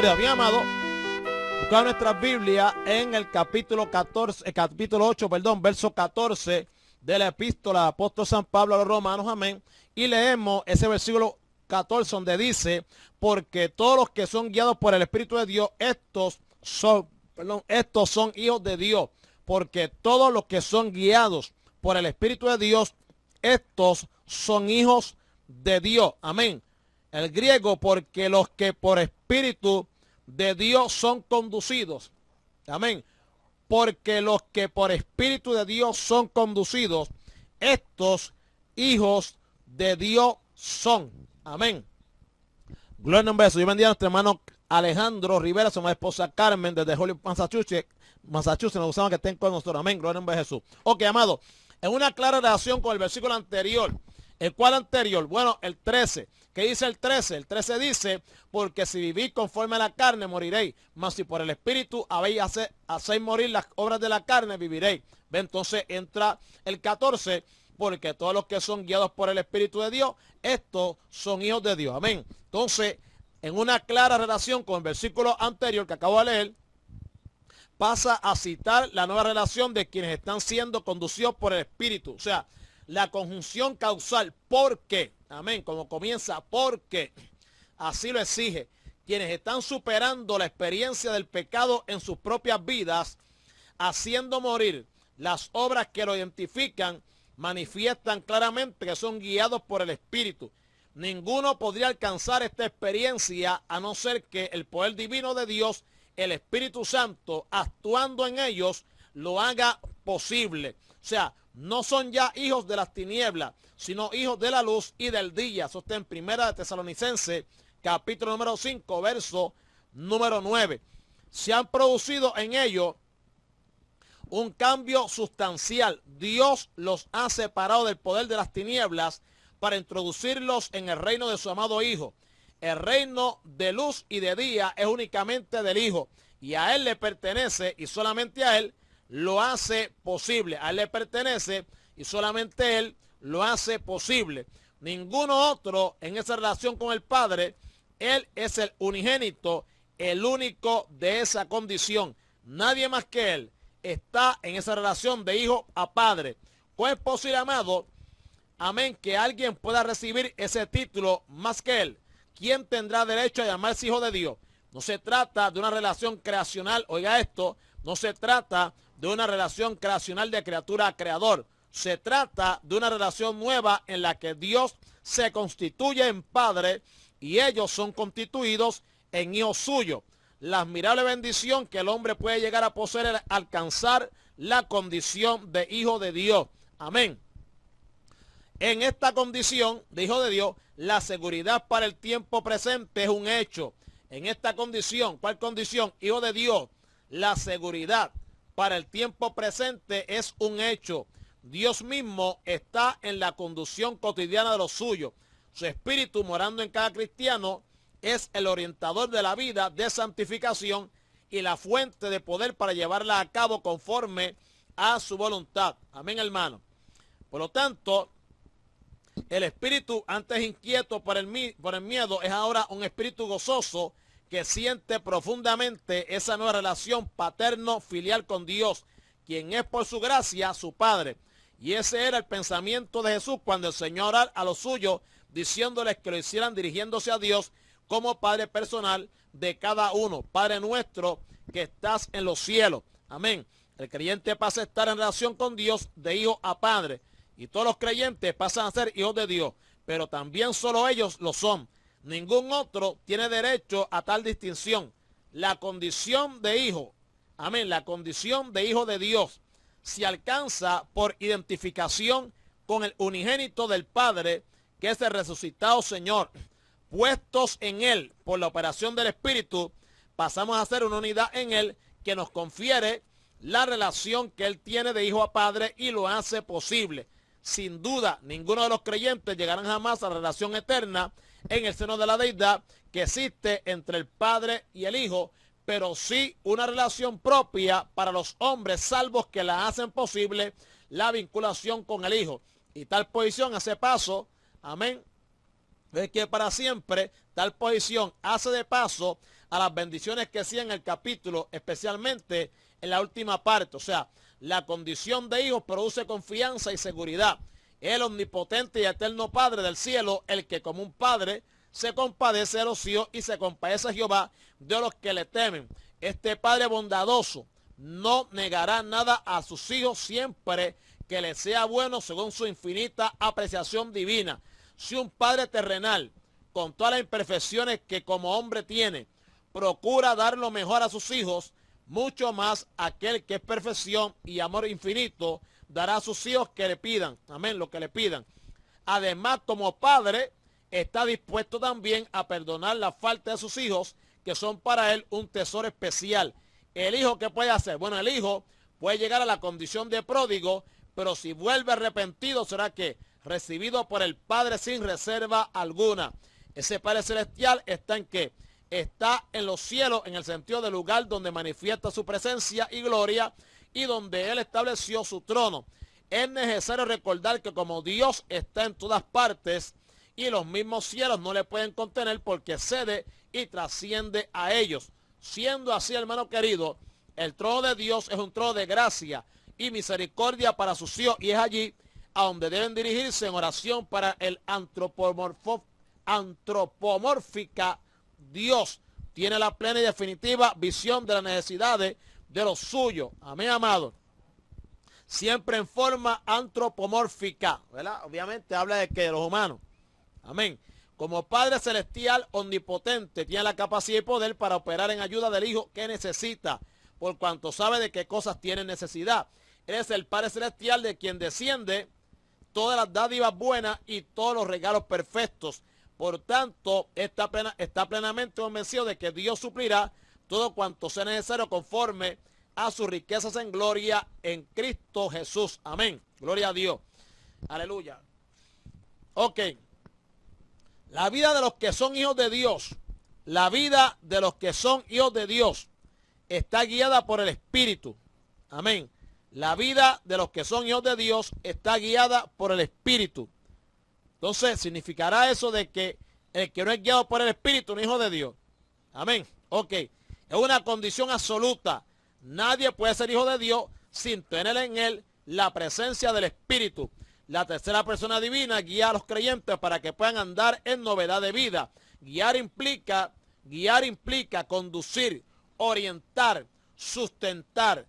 gloria. Bien, amado, buscamos nuestra Biblia en el capítulo 14, capítulo 8, perdón, verso 14 de la epístola del apóstol San Pablo a los romanos, amén. Y leemos ese versículo 14 donde dice, porque todos los que son guiados por el Espíritu de Dios, estos son hijos de Dios. Porque todos los que son guiados por el Espíritu de Dios, estos son hijos de Dios. Amén. El griego, porque los que por Espíritu de Dios son conducidos. Amén. Porque los que por Espíritu de Dios son conducidos, estos hijos de Dios son. Amén. Gloria al nombre de Jesús. Yo bendiga a nuestro hermano Alejandro Rivera, su esposa Carmen, desde Hollywood, Massachusetts. Nos gustaba que estén con nosotros. Amén. Gloria al nombre de Jesús. Ok, amado. En una clara relación con el versículo anterior. ¿El cual anterior? Bueno, el 13. ¿Qué dice el 13? El 13 dice, porque si vivís conforme a la carne, moriréis. Mas si por el Espíritu hacéis morir las obras de la carne, viviréis. ¿Ve? Entonces entra el 14, porque todos los que son guiados por el Espíritu de Dios, estos son hijos de Dios. Amén. Entonces, en una clara relación con el versículo anterior que acabo de leer, pasa a citar la nueva relación de quienes están siendo conducidos por el Espíritu. O sea, la conjunción causal, porque, amén, como comienza, porque así lo exige. Quienes están superando la experiencia del pecado en sus propias vidas, haciendo morir las obras que lo identifican, manifiestan claramente que son guiados por el Espíritu. Ninguno podría alcanzar esta experiencia a no ser que el poder divino de Dios, el Espíritu Santo, actuando en ellos, lo haga posible. O sea, no son ya hijos de las tinieblas, sino hijos de la luz y del día. Eso está en Primera de Tesalonicenses, capítulo número 5, verso número 9. Se han producido en ellos un cambio sustancial. Dios los ha separado del poder de las tinieblas para introducirlos en el reino de su amado Hijo. El reino de luz y de día es únicamente del Hijo, y a Él le pertenece, y solamente a Él lo hace posible. A Él le pertenece, y solamente Él lo hace posible. Ninguno otro en esa relación con el Padre. Él es el unigénito, el único de esa condición. Nadie más que Él está en esa relación de hijo a padre. ¿Cómo es posible, amado? Amén, que alguien pueda recibir ese título más que Él. ¿Quién tendrá derecho a llamarse hijo de Dios? No se trata de una relación creacional, oiga esto, no se trata de una relación creacional de criatura a creador. Se trata de una relación nueva en la que Dios se constituye en Padre y ellos son constituidos en hijos suyos. La admirable bendición que el hombre puede llegar a poseer es alcanzar la condición de hijo de Dios. Amén. En esta condición de hijo de Dios, la seguridad para el tiempo presente es un hecho. En esta condición, ¿cuál condición? Hijo de Dios, la seguridad para el tiempo presente es un hecho. Dios mismo está en la conducción cotidiana de los suyos. Su espíritu morando en cada cristiano es el orientador de la vida de santificación y la fuente de poder para llevarla a cabo conforme a su voluntad. Amén, hermano. Por lo tanto, el espíritu antes inquieto por el miedo es ahora un espíritu gozoso que siente profundamente esa nueva relación paterno-filial con Dios, quien es por su gracia su Padre. Y ese era el pensamiento de Jesús cuando enseñó a orar a los suyos, diciéndoles que lo hicieran dirigiéndose a Dios como Padre personal de cada uno. Padre nuestro que estás en los cielos. Amén. El creyente pasa a estar en relación con Dios de hijo a padre. Y todos los creyentes pasan a ser hijos de Dios. Pero también solo ellos lo son. Ningún otro tiene derecho a tal distinción. La condición de hijo, amén, la condición de hijo de Dios se alcanza por identificación con el unigénito del Padre, que es el resucitado Señor. Puestos en Él por la operación del Espíritu, pasamos a ser una unidad en Él que nos confiere la relación que Él tiene de hijo a padre y lo hace posible. Sin duda, ninguno de los creyentes llegarán jamás a la relación eterna en el seno de la deidad que existe entre el Padre y el Hijo, pero sí una relación propia para los hombres salvos que la hacen posible la vinculación con el Hijo. Y tal posición hace paso, amén, es que para siempre tal posición hace de paso a las bendiciones que sí en el capítulo, especialmente en la última parte. O sea, la condición de hijos produce confianza y seguridad. El omnipotente y eterno Padre del cielo, el que como un padre se compadece de los hijos y se compadece a Jehová de los que le temen. Este Padre bondadoso no negará nada a sus hijos siempre que les sea bueno según su infinita apreciación divina. Si un padre terrenal, con todas las imperfecciones que como hombre tiene, procura dar lo mejor a sus hijos, mucho más aquel que es perfección y amor infinito dará a sus hijos que le pidan, amén, lo que le pidan. Además, como padre, está dispuesto también a perdonar la falta de sus hijos, que son para él un tesoro especial. El hijo, ¿qué puede hacer? Bueno, el hijo puede llegar a la condición de pródigo, pero si vuelve arrepentido, será que recibido por el Padre sin reserva alguna. Ese Padre Celestial está en qué? Está en los cielos, en el sentido del lugar donde manifiesta su presencia y gloria y donde Él estableció su trono. Es necesario recordar que como Dios está en todas partes y los mismos cielos no le pueden contener porque excede y trasciende a ellos. Siendo así, hermano querido, el trono de Dios es un trono de gracia y misericordia para sus hijos y es allí a donde deben dirigirse en oración para el antropomórfica Dios. Tiene la plena y definitiva visión de las necesidades de los suyos. Amén, amado. Siempre en forma antropomórfica, ¿verdad? Obviamente habla de que de los humanos. Amén. Como Padre Celestial omnipotente, tiene la capacidad y poder para operar en ayuda del Hijo que necesita, por cuanto sabe de qué cosas tiene necesidad. Él es el Padre Celestial de quien desciende todas las dádivas buenas y todos los regalos perfectos. Por tanto, está plenamente convencido de que Dios suplirá todo cuanto sea necesario conforme a sus riquezas en gloria en Cristo Jesús. Amén. Gloria a Dios. Aleluya. Ok. La vida de los que son hijos de Dios, la vida de los que son hijos de Dios está guiada por el Espíritu. Amén. La vida de los que son hijos de Dios está guiada por el Espíritu. Entonces, ¿significará eso de que el que no es guiado por el Espíritu no es hijo de Dios? Amén. Ok. Es una condición absoluta. Nadie puede ser hijo de Dios sin tener en él la presencia del Espíritu. La tercera persona divina guía a los creyentes para que puedan andar en novedad de vida. Guiar implica conducir, orientar, sustentar,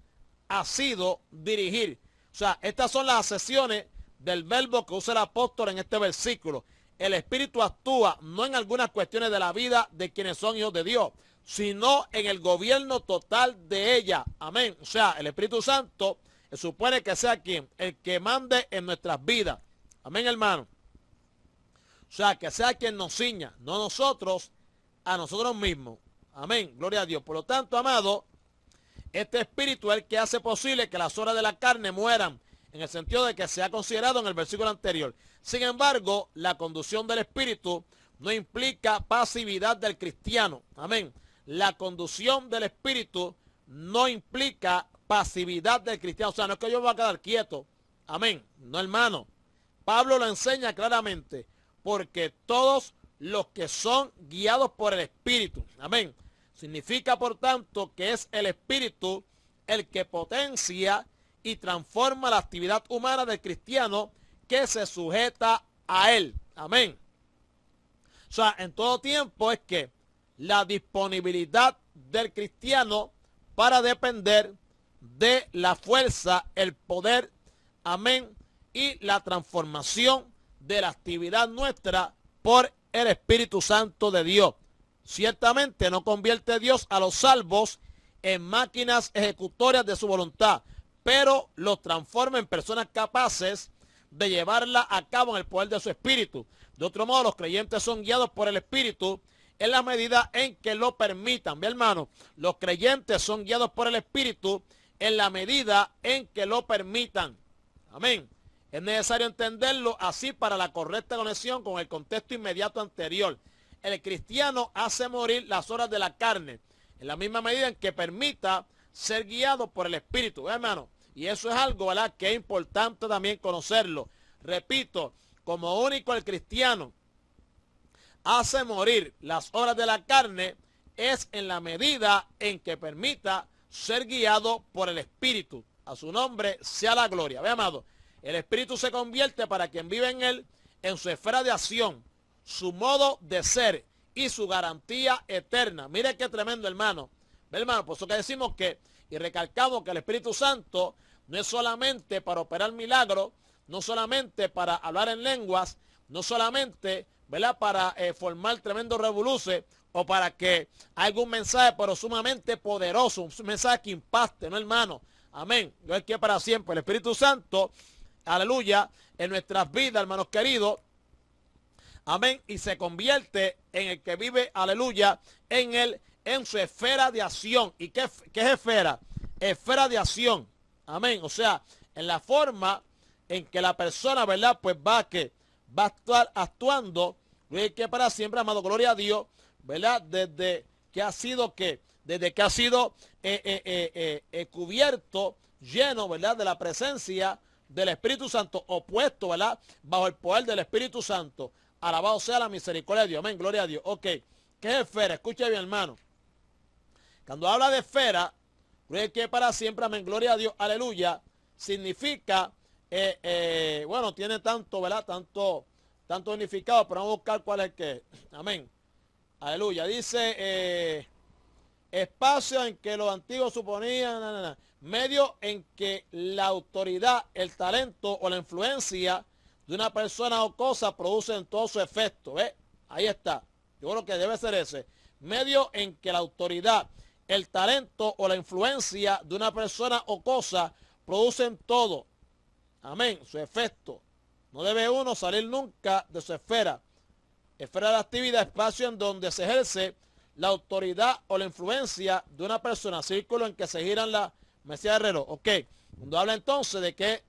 asido, dirigir. O sea, estas son las acepciones del verbo que usa el apóstol en este versículo. El Espíritu actúa no en algunas cuestiones de la vida de quienes son hijos de Dios, sino en el gobierno total de ella. Amén. O sea, el Espíritu Santo se supone que sea quien, el que mande en nuestras vidas. Amén, hermano. O sea, que sea quien nos ciña, no nosotros, a nosotros mismos. Amén. Gloria a Dios. Por lo tanto, amado, este Espíritu es el que hace posible que las obras de la carne mueran, en el sentido de que se ha considerado en el versículo anterior. Sin embargo, la conducción del Espíritu no implica pasividad del cristiano. Amén. La conducción del Espíritu no implica pasividad del cristiano. O sea, no es que yo me voy a quedar quieto. Amén. No, hermano. Pablo lo enseña claramente. Porque todos los que son guiados por el Espíritu. Amén. Significa, por tanto, que es el Espíritu el que potencia y transforma la actividad humana del cristiano que se sujeta a él. Amén. O sea, en todo tiempo es que la disponibilidad del cristiano para depender de la fuerza, el poder, amén, y la transformación de la actividad nuestra por el Espíritu Santo de Dios. Ciertamente no convierte Dios a los salvos en máquinas ejecutorias de su voluntad, pero los transforma en personas capaces de llevarla a cabo en el poder de su Espíritu. De otro modo, los creyentes son guiados por el Espíritu en la medida en que lo permitan. Mi hermano, los creyentes son guiados por el Espíritu en la medida en que lo permitan. Amén. Es necesario entenderlo así para la correcta conexión con el contexto inmediato anterior. El cristiano hace morir las obras de la carne en la misma medida en que permita ser guiado por el Espíritu, hermano. Y eso es algo, ¿verdad?, que es importante también conocerlo. Repito, como único el cristiano hace morir las obras de la carne es en la medida en que permita ser guiado por el Espíritu. A su nombre sea la gloria. Ve, amado, el Espíritu se convierte para quien vive en él en su esfera de acción, su modo de ser y su garantía eterna. Mire qué tremendo, hermano. Ve, hermano, por eso que decimos que y recalcamos que el Espíritu Santo no es solamente para operar milagros, no solamente para hablar en lenguas, no solamente, ¿verdad?, para formar tremendos revoluces o para que haya un mensaje pero sumamente poderoso, un mensaje que impacte, ¿no, hermano? Amén. Dios es que para siempre el Espíritu Santo, aleluya, en nuestras vidas, hermanos queridos, amén, y se convierte en el que vive, aleluya, en su esfera de acción. ¿Y qué es esfera? Esfera de acción. Amén. O sea, en la forma en que la persona, ¿verdad?, pues va a estar actuando, que para siempre, amado, gloria a Dios, ¿verdad? Desde que ha sido cubierto, lleno, ¿verdad?, de la presencia del Espíritu Santo, opuesto, ¿verdad?, bajo el poder del Espíritu Santo. Alabado sea la misericordia de Dios. Amén, gloria a Dios. Ok, ¿qué es esfera? Escuche bien, hermano. Cuando habla de esfera, que para siempre, amén, gloria a Dios, aleluya, significa, bueno, tiene tanto, ¿verdad?, tanto significado, pero vamos a buscar cuál es el que es. Amén, aleluya. Dice, espacio en que los antiguos suponían, medio en que la autoridad, el talento o la influencia de una persona o cosa producen todo su efecto. ¿Ves? Ahí está. Yo creo que debe ser ese. Medio en que la autoridad, el talento o la influencia de una persona o cosa producen todo. Amén. Su efecto. No debe uno salir nunca de su esfera. Esfera de actividad, espacio en donde se ejerce la autoridad o la influencia de una persona. Círculo en que se giran la mesía de reloj. Ok. Cuando habla entonces de que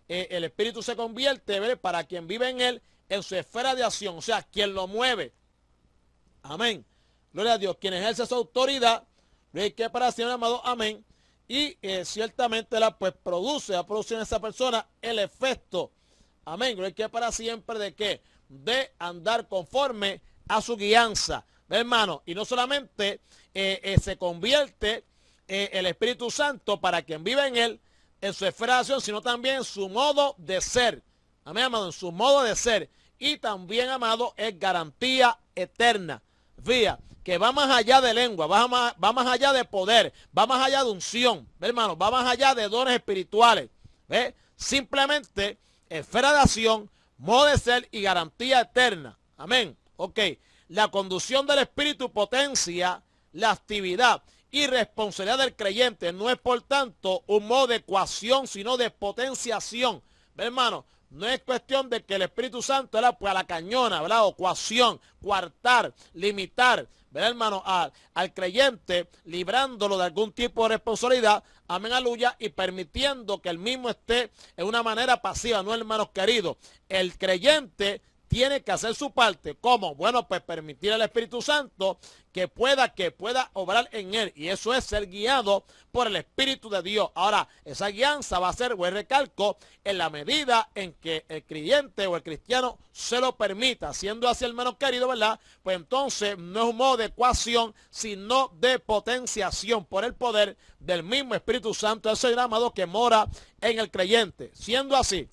el Espíritu se convierte, ¿verdad?, para quien vive en él, en su esfera de acción, o sea, quien lo mueve. Amén. Gloria a Dios. Quien ejerce su autoridad, que para siempre, amado, amén. Y ciertamente pues va a producir en esa persona el efecto, amén, gloria que para siempre de qué, de andar conforme a su guianza, hermano. Y no solamente se convierte el Espíritu Santo para quien vive en él, en su esfera de acción, sino también en su modo de ser. Amén, amado, en su modo de ser. Y también, amado, es garantía eterna. Fíjate, que va más allá de lengua, va más allá de poder, va más allá de unción, ¿ve, hermano? Va más allá de dones espirituales. ¿Ve? Simplemente esfera de acción, modo de ser y garantía eterna. Amén. Ok. La conducción del Espíritu potencia la actividad y responsabilidad del creyente. No es, por tanto, un modo de coacción, sino de potenciación. ¿Ve, hermano? No es cuestión de que el Espíritu Santo era pues a la cañona, ¿verdad? O coacción, coartar, limitar, ¿verdad, hermano? Al creyente, librándolo de algún tipo de responsabilidad, amén, aleluya, y permitiendo que el mismo esté en una manera pasiva, no, hermanos queridos. El creyente tiene que hacer su parte. ¿Cómo? Bueno, pues permitir al Espíritu Santo que pueda obrar en él. Y eso es ser guiado por el Espíritu de Dios. Ahora, esa guianza va a ser, buen recalco, en la medida en que el creyente o el cristiano se lo permita. Siendo así, hermanos queridos, ¿verdad? Pues entonces no es un modo de coacción, sino de potenciación por el poder del mismo Espíritu Santo, ese llamado que mora en el creyente. Siendo así,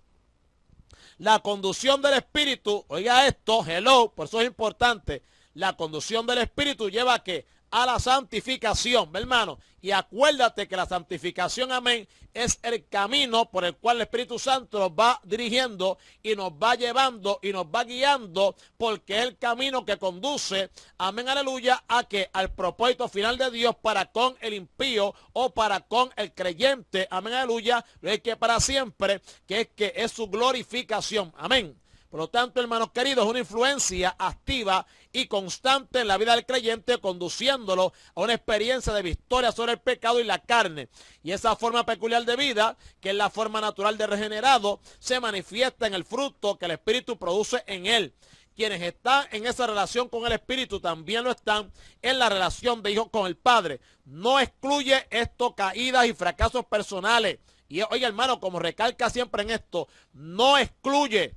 la conducción del Espíritu, oiga esto, hello, por eso es importante, la conducción del Espíritu lleva a ¿qué? A la santificación, hermano. Y acuérdate que la santificación, amén, es el camino por el cual el Espíritu Santo nos va dirigiendo y nos va llevando y nos va guiando, porque es el camino que conduce, amén, aleluya, a que al propósito final de Dios para con el impío o para con el creyente, amén, aleluya, que para siempre, que es su glorificación, amén. Por lo tanto, hermanos queridos, es una influencia activa y constante en la vida del creyente, conduciéndolo a una experiencia de victoria sobre el pecado y la carne. Y esa forma peculiar de vida, que es la forma natural de regenerado, se manifiesta en el fruto que el Espíritu produce en él. Quienes están en esa relación con el Espíritu también lo están en la relación de hijos con el Padre. No excluye esto caídas y fracasos personales. Y oiga, hermano, como recalca siempre en esto, no excluye.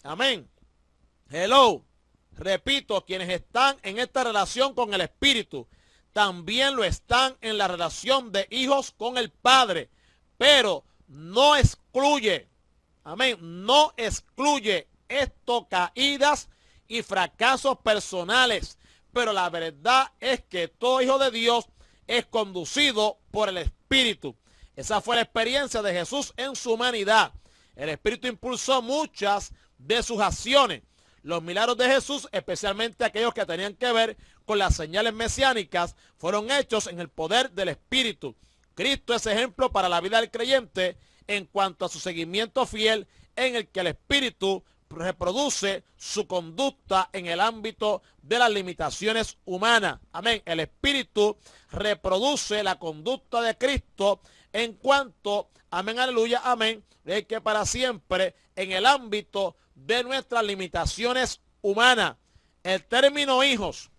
Amén. Hello. Repito, quienes están en esta relación con el Espíritu también lo están en la relación de hijos con el Padre, pero no excluye, amén, no excluye esto caídas y fracasos personales, pero la verdad es que todo hijo de Dios es conducido por el Espíritu. Esa fue la experiencia de Jesús en su humanidad. El Espíritu impulsó muchas de sus acciones. Los milagros de Jesús, especialmente aquellos que tenían que ver con las señales mesiánicas, fueron hechos en el poder del Espíritu. Cristo es ejemplo para la vida del creyente en cuanto a su seguimiento fiel, en el que el Espíritu reproduce su conducta en el ámbito de las limitaciones humanas. Amén. El Espíritu reproduce la conducta de Cristo en cuanto, amén, aleluya, amén, es que para siempre en el ámbito de nuestras limitaciones humanas. El término hijos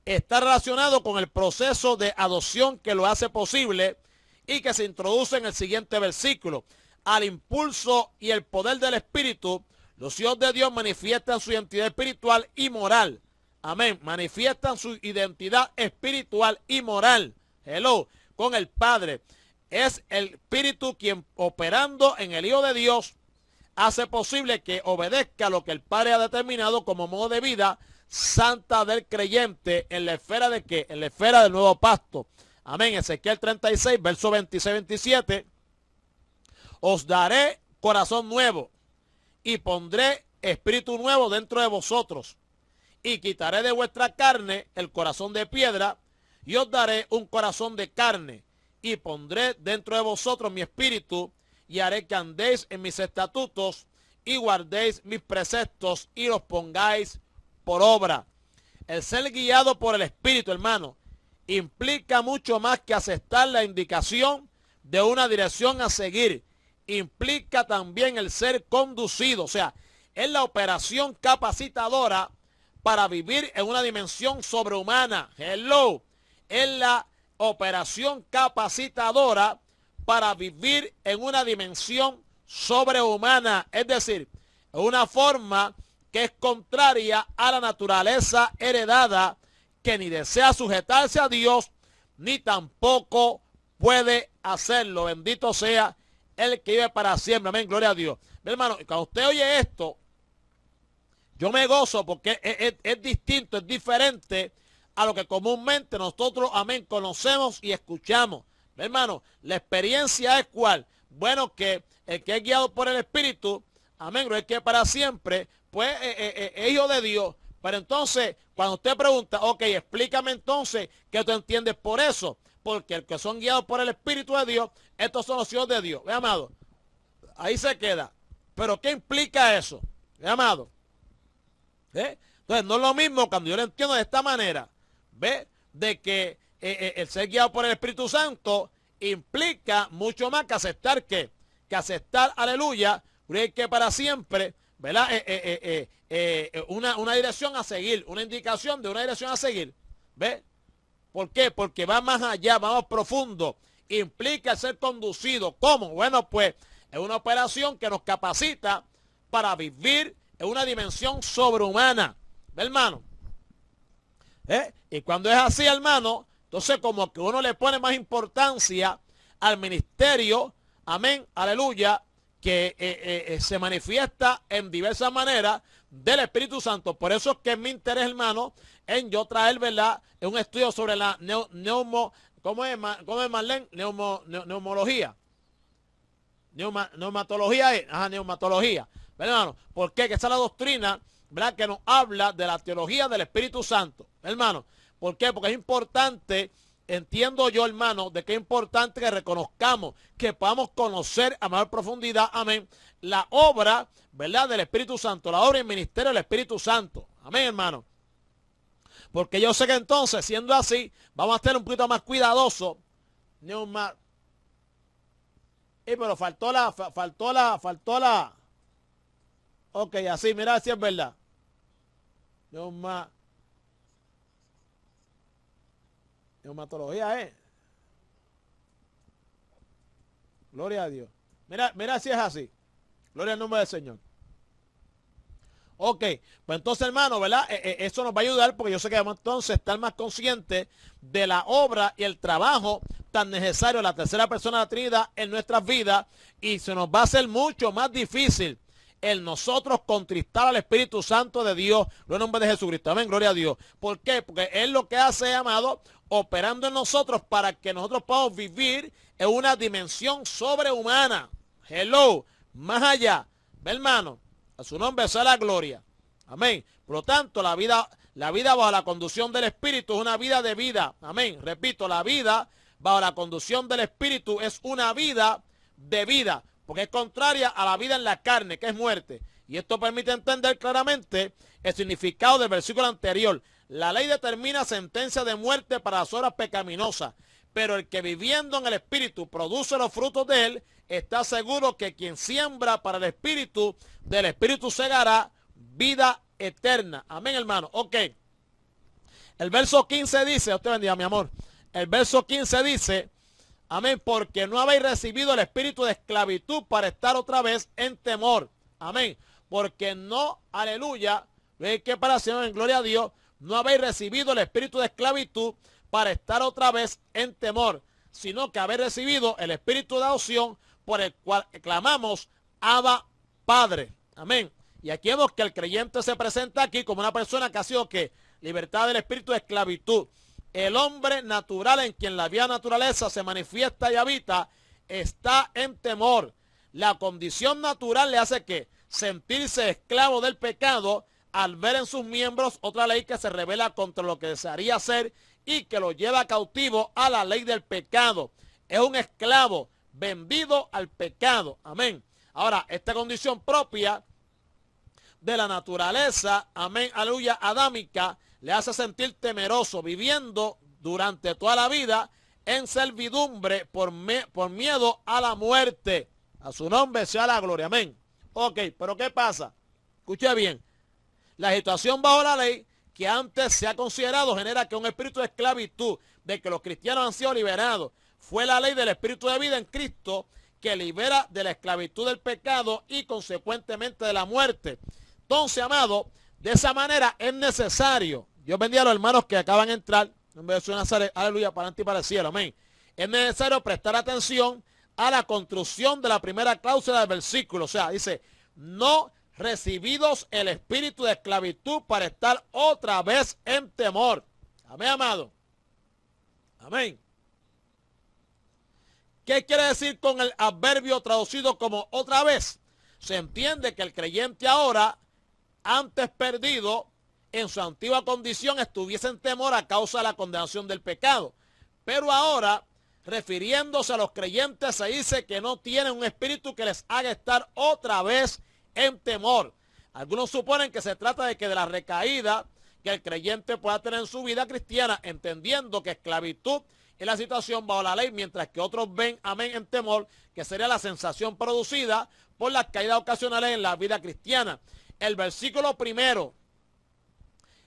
está relacionado con el proceso de adopción que lo hace posible y que se introduce en el siguiente versículo. Al impulso y el poder del Espíritu, los hijos de Dios manifiestan su identidad espiritual y moral. Amén. Manifiestan su identidad espiritual y moral. Hello. Con el Padre. Es el Espíritu quien, operando en el Hijo de Dios, hace posible que obedezca lo que el Padre ha determinado como modo de vida santa del creyente en la esfera de ¿qué? En la esfera del nuevo pacto. Amén. Ezequiel 36, verso 26-27. Os daré corazón nuevo y pondré espíritu nuevo dentro de vosotros y quitaré de vuestra carne el corazón de piedra y os daré un corazón de carne y pondré dentro de vosotros mi espíritu y haré que andéis en mis estatutos y guardéis mis preceptos y los pongáis por obra. El ser guiado por el Espíritu, hermano, implica mucho más que aceptar la indicación de una dirección a seguir. Implica también el ser conducido, o sea, es la operación capacitadora para vivir en una dimensión sobrehumana. Hello, es la operación capacitadora para vivir en una dimensión sobrehumana, es decir, en una forma que es contraria a la naturaleza heredada, que ni desea sujetarse a Dios, ni tampoco puede hacerlo. Bendito sea el que vive para siempre. Amén, gloria a Dios. Mi hermano, cuando usted oye esto, yo me gozo porque es distinto, es diferente a lo que comúnmente nosotros, amén, conocemos y escuchamos. Mi hermano, la experiencia es ¿cuál? Bueno, que el que es guiado por el Espíritu, amén, el que para siempre, pues es hijo de Dios. Pero entonces, cuando usted pregunta, ok, explícame entonces qué tú entiendes por eso. Porque el que son guiados por el Espíritu de Dios, estos son los hijos de Dios. Ve, amado, ahí se queda. Pero ¿qué implica eso? Ve, amado. Entonces, no es lo mismo cuando yo lo entiendo de esta manera, ¿ve? De que el ser guiado por el Espíritu Santo implica mucho más que aceptar que aceptar, aleluya, que para siempre, ¿verdad? Una dirección a seguir, una indicación de una dirección a seguir, ¿ve? ¿Por qué? Porque va más allá, va más profundo. Implica ser conducido. ¿Cómo? Bueno, pues es una operación que nos capacita para vivir en una dimensión sobrehumana. ¿Ve, hermano? Y cuando es así, hermano, entonces como que uno le pone más importancia al ministerio, amén, aleluya, que se manifiesta en diversas maneras del Espíritu Santo. Por eso es que mi interés, hermano, en yo traer, ¿verdad?, un estudio sobre la ¿cómo es Marlene? Neumología. Neumatología es, neumatología. ¿Verdad, hermano? ¿Por qué? Que esa es la doctrina, ¿verdad?, que nos habla de la teología del Espíritu Santo, hermano. ¿Por qué? Porque es importante, entiendo yo, hermano, de que es importante que reconozcamos, que podamos conocer a mayor profundidad, amén, la obra, ¿verdad?, del Espíritu Santo, la obra y el ministerio del Espíritu Santo. Amén, hermano. Porque yo sé que entonces, siendo así, vamos a estar un poquito más cuidadosos. Pero faltó la. Ok, así, mira si es verdad. Neumatología, Gloria a Dios. Mira si es así. Gloria al nombre del Señor. Ok, pues entonces, hermano, ¿verdad? Eso nos va a ayudar porque yo sé que vamos entonces a estar más conscientes de la obra y el trabajo tan necesario de la tercera persona de la Trinidad en nuestras vidas, y se nos va a hacer mucho más difícil el nosotros contristar al Espíritu Santo de Dios, en nombre de Jesucristo. Amén, gloria a Dios. ¿Por qué? Porque Él lo que hace, amado, operando en nosotros para que nosotros podamos vivir en una dimensión sobrehumana. Hello, más allá. ¿Ve, hermano? A su nombre sea la gloria. Amén. Por lo tanto, la vida bajo la conducción del Espíritu es una vida de vida. Amén. Repito, la vida bajo la conducción del Espíritu es una vida de vida, porque es contraria a la vida en la carne, que es muerte. Y esto permite entender claramente el significado del versículo anterior. La ley determina sentencia de muerte para las obras pecaminosas, pero el que viviendo en el Espíritu produce los frutos de él, está seguro que quien siembra para el Espíritu, del Espíritu segará vida eterna. Amén, hermano. Ok. El verso 15 dice, Dios te bendiga, mi amor. El verso 15 dice, amén, porque no habéis recibido el espíritu de esclavitud para estar otra vez en temor. Amén. Porque no, aleluya, ve que para Señor, en gloria a Dios, no habéis recibido el espíritu de esclavitud para estar otra vez en temor, sino que habéis recibido el espíritu de adopción por el cual clamamos, Abba, Padre. Amén. Y aquí vemos que el creyente se presenta aquí como una persona que ha sido que libertad del espíritu de esclavitud. El hombre natural en quien la vía naturaleza se manifiesta y habita está en temor. La condición natural le hace que sentirse esclavo del pecado al ver en sus miembros otra ley que se revela contra lo que desearía hacer y que lo lleva cautivo a la ley del pecado. Es un esclavo vendido al pecado. Amén. Ahora, esta condición propia de la naturaleza, amén, aleluya, adámica, le hace sentir temeroso, viviendo durante toda la vida en servidumbre por miedo a la muerte. A su nombre sea la gloria, amén. Ok, pero ¿qué pasa? Escuche bien. La situación bajo la ley que antes se ha considerado genera que un espíritu de esclavitud, de que los cristianos han sido liberados. Fue la ley del espíritu de vida en Cristo que libera de la esclavitud del pecado y consecuentemente de la muerte. Entonces, amado, de esa manera es necesario. Dios bendiga a los hermanos que acaban de entrar. En vez de Nazaret, aleluya, para adelante y para el cielo, amén. Es necesario prestar atención a la construcción de la primera cláusula del versículo. O sea, dice, no recibidos el espíritu de esclavitud para estar otra vez en temor. Amén, amado. Amén. ¿Qué quiere decir con el adverbio traducido como otra vez? Se entiende que el creyente ahora, antes perdido, en su antigua condición estuviese en temor a causa de la condenación del pecado. Pero ahora, refiriéndose a los creyentes, se dice que no tienen un espíritu que les haga estar otra vez en temor. Algunos suponen que se trata de la recaída que el creyente pueda tener en su vida cristiana, entendiendo que esclavitud es la situación bajo la ley, mientras que otros ven, amén, en temor, que sería la sensación producida por las caídas ocasionales en la vida cristiana. El versículo primero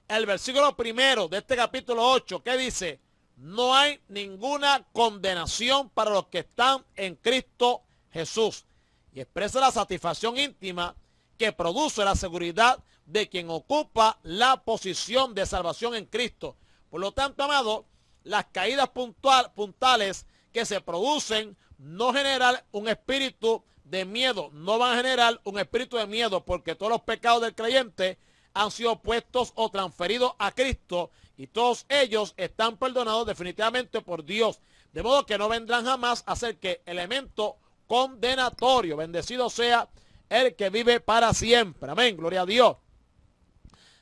de este capítulo 8, ¿qué dice? No hay ninguna condenación para los que están en Cristo Jesús. Y expresa la satisfacción íntima que produce la seguridad de quien ocupa la posición de salvación en Cristo. Por lo tanto, amado, las caídas puntales que se producen no generan un espíritu de miedo, no van a generar un espíritu de miedo, porque todos los pecados del creyente han sido puestos o transferidos a Cristo y todos ellos están perdonados definitivamente por Dios. De modo que no vendrán jamás a ser que elemento condenatorio. Bendecido sea el que vive para siempre. Amén, gloria a Dios.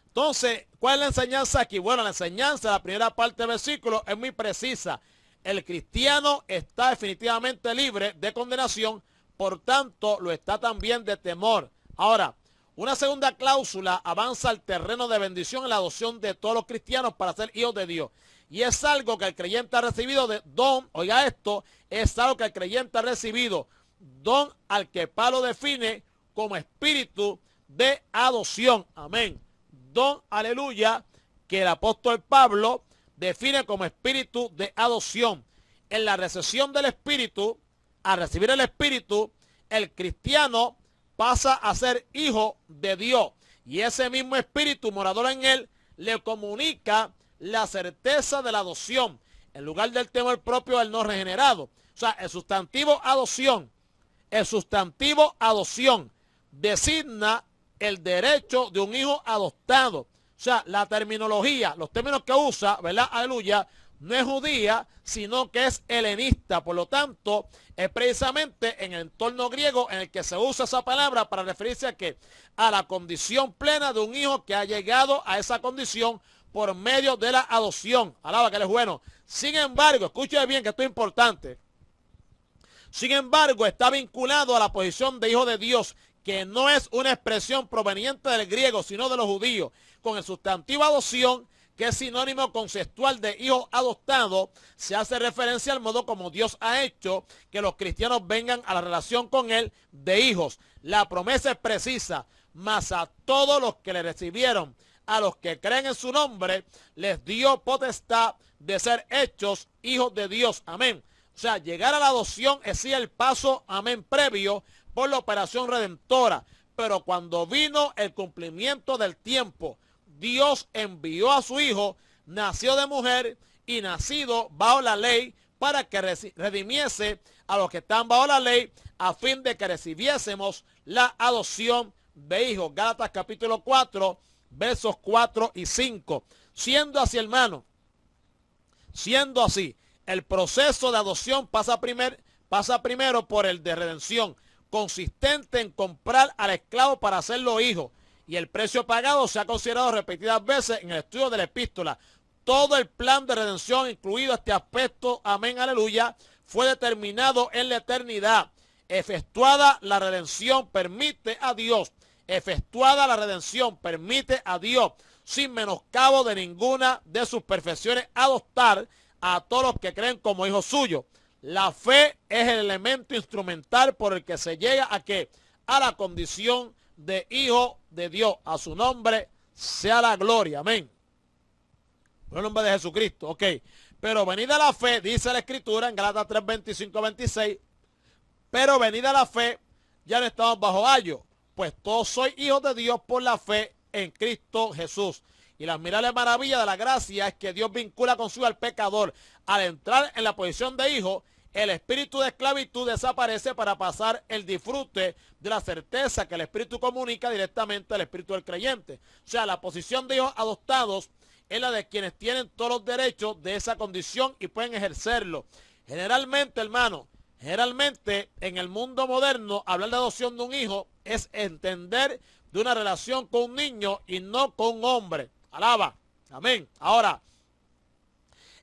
Entonces, ¿cuál es la enseñanza aquí? Bueno, la enseñanza de la primera parte del versículo es muy precisa. El cristiano está definitivamente libre de condenación, por tanto, lo está también de temor. Ahora, una segunda cláusula avanza al terreno de bendición en la adopción de todos los cristianos para ser hijos de Dios. Y es algo que el creyente ha recibido de don, oiga esto, es algo que el creyente ha recibido, don al que Pablo define como espíritu de adopción. Amén. Don, aleluya, que el apóstol Pablo define como espíritu de adopción. En la recepción del espíritu, al recibir el espíritu, el cristiano pasa a ser hijo de Dios. y ese mismo espíritu morador en él le comunica la certeza de la adopción, en lugar del temor propio del no regenerado. O sea, el sustantivo adopción designa el derecho de un hijo adoptado. O sea, la terminología, los términos que usa, ¿verdad? Aleluya, no es judía, sino que es helenista. Por lo tanto, es precisamente en el entorno griego en el que se usa esa palabra para referirse a ¿qué? A la condición plena de un hijo que ha llegado a esa condición por medio de la adopción. Alaba que él es bueno. Sin embargo, escuche bien que esto es importante. Sin embargo, está vinculado a la posición de hijo de Dios, que no es una expresión proveniente del griego, sino de los judíos, con el sustantivo adopción, que es sinónimo conceptual de hijo adoptado. Se hace referencia al modo como Dios ha hecho que los cristianos vengan a la relación con él de hijos. La promesa es precisa: mas a todos los que le recibieron, a los que creen en su nombre, les dio potestad de ser hechos hijos de Dios. Amén. O sea, llegar a la adopción es sí el paso, amén, previo por la operación redentora. Pero cuando vino el cumplimiento del tiempo, Dios envió a su hijo, nació de mujer y nacido bajo la ley, para que redimiese a los que están bajo la ley, a fin de que recibiésemos la adopción de hijos. Gálatas capítulo 4, versos 4 y 5. Siendo así, hermano, siendo así, el proceso de adopción pasa primero por el de redención, consistente en comprar al esclavo para hacerlo hijo. Y el precio pagado se ha considerado repetidas veces en el estudio de la epístola. Todo el plan de redención, incluido este aspecto, amén, aleluya, fue determinado en la eternidad. Efectuada la redención, permite a Dios, sin menoscabo de ninguna de sus perfecciones, adoptar a todos los que creen como hijos suyos. La fe es el elemento instrumental por el que se llega a ¿qué? A la condición de hijo de Dios. A su nombre sea la gloria. Amén. Por el nombre de Jesucristo. Ok. Pero venida la fe, dice la Escritura en Gálatas 3, 25, 26. Pero venida la fe, ya no estamos bajo ayo, pues todos sois hijos de Dios por la fe en Cristo Jesús. Y la admirable maravilla de la gracia es que Dios vincula consigo al pecador. Al entrar en la posición de hijo, el espíritu de esclavitud desaparece para pasar el disfrute de la certeza que el espíritu comunica directamente al espíritu del creyente. O sea, la posición de hijos adoptados es la de quienes tienen todos los derechos de esa condición y pueden ejercerlo. Generalmente, hermano, en el mundo moderno, hablar de adopción de un hijo es entender de una relación con un niño y no con un hombre. Alaba. Amén. Ahora,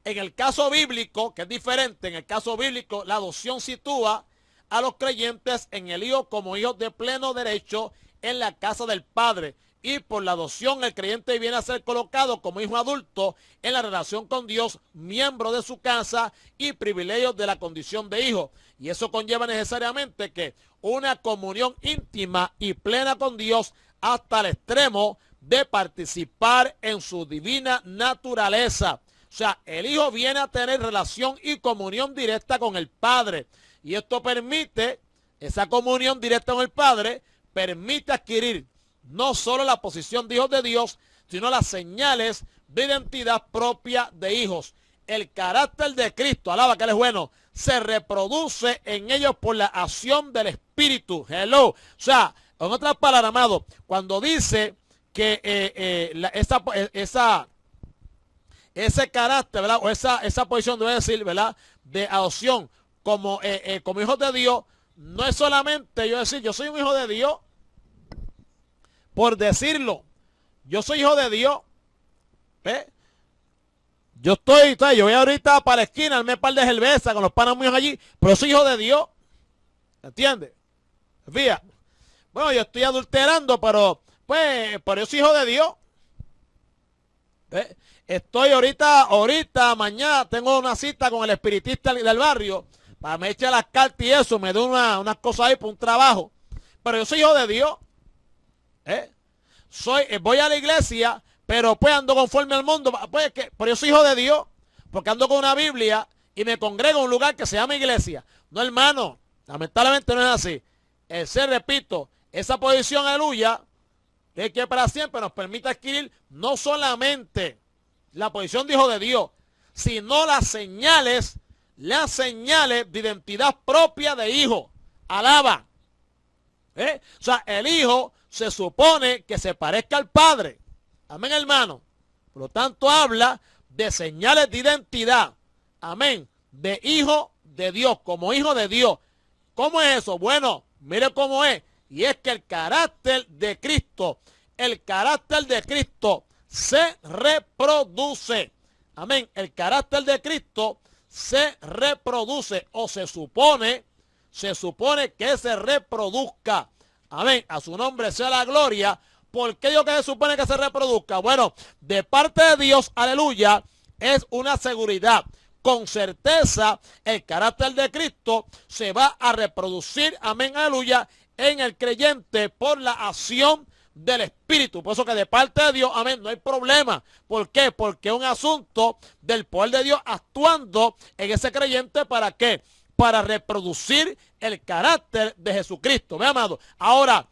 en el caso bíblico, que es diferente, en el caso bíblico, la adopción sitúa a los creyentes en el hijo como hijos de pleno derecho en la casa del Padre. Y por la adopción, el creyente viene a ser colocado como hijo adulto en la relación con Dios, miembro de su casa y privilegios de la condición de hijo. Y eso conlleva necesariamente que una comunión íntima y plena con Dios hasta el extremo de participar en su divina naturaleza. O sea, el hijo viene a tener relación y comunión directa con el Padre. Y esto permite, esa comunión directa con el Padre, permite adquirir no solo la posición de hijos de Dios, sino las señales de identidad propia de hijos. El carácter de Cristo, alaba que él es bueno, se reproduce en ellos por la acción del Espíritu. Hello. O sea, en otras palabras, amado, cuando dice que ese carácter, ¿verdad? O esa posición, debe decir, ¿verdad?, de adopción como hijos de Dios, no es solamente yo decir, yo soy un hijo de Dios, por decirlo, yo soy hijo de Dios. ¿Ve? Yo voy ahorita para la esquina, al par de cerveza con los panas míos allí, pero soy hijo de Dios. ¿Entiendes? Fíjate. Bueno, yo estoy adulterando, pero yo soy hijo de Dios. ¿Ve? Estoy ahorita, mañana, tengo una cita con el espiritista del barrio, para me echar las cartas y eso, me dé unas cosas ahí por un trabajo. Pero yo soy hijo de Dios. Voy a la iglesia, pero pues ando conforme al mundo, pero yo soy hijo de Dios, porque ando con una Biblia y me congrego en un lugar que se llama iglesia. No, hermano, lamentablemente no es así. Repito, esa posición, aleluya, que para siempre nos permite adquirir no solamente la posición de hijo de Dios, sino las señales de identidad propia de hijo. Alaba. O sea, el hijo se supone que se parezca al padre. Amén, hermano. Por lo tanto, habla de señales de identidad. Amén. De hijo de Dios, como hijo de Dios. ¿Cómo es eso? Bueno, mire cómo es. Y es que el carácter de Cristo se reproduce. Amén. El carácter de Cristo se reproduce o se supone que se reproduzca. Amén. A su nombre sea la gloria. ¿Por qué digo que se supone que se reproduzca? Bueno, de parte de Dios, aleluya, es una seguridad. Con certeza, el carácter de Cristo se va a reproducir, amén, aleluya, en el creyente por la acción del Espíritu. Por eso que de parte de Dios, amén, no hay problema. ¿Por qué? Porque es un asunto del poder de Dios actuando en ese creyente. ¿Para qué? Para reproducir el carácter de Jesucristo. ¿Ve, amado? Ahora,